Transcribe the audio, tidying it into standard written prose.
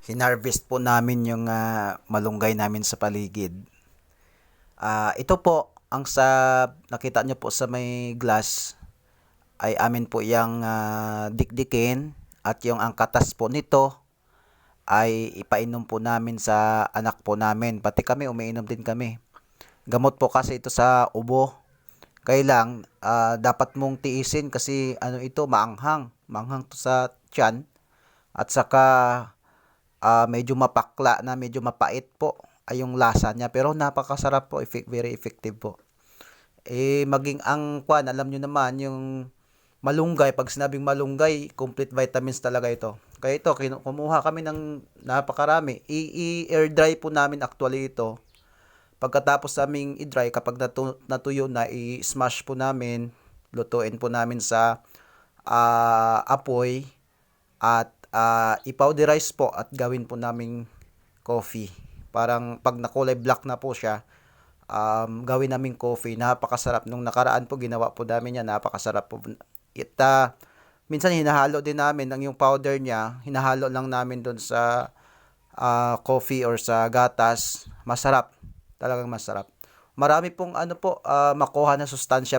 Hinarvest po namin yung malunggay namin sa paligid. Ito po, ang sa nakita nyo po sa may glass ay amin po yung dikdikin at yung ang katas po nito ay ipainom po namin sa anak po namin. Pati kami, umiinom din kami. Gamot po kasi ito sa ubo. Kailang dapat mong tiisin kasi ano ito, maanghang. Maanghang to sa tiyan. At saka medyo mapakla na, medyo mapait po ay yung lasa niya. Pero napakasarap po, very effective po. Maging ang kwan, alam nyo naman, yung malunggay, pag sinabing malunggay, complete vitamins talaga ito. Kaya ito, kumuha kami ng napakarami. I-air dry po namin actually ito. Pagkatapos naming i-dry, kapag natuyo na, i-smash po namin, lutuin po namin sa apoy at i-powderize po at gawin po naming coffee. Parang pag nakulay black na po siya, gawin naming coffee. Napakasarap. Nung nakaraan po, ginawa po namin yan. Napakasarap po. Minsan hinahalo din namin ang yung powder niya. Hinahalo lang namin doon sa coffee or sa gatas. Masarap. Talagang masarap. Marami pong ano po, makuha na sustansya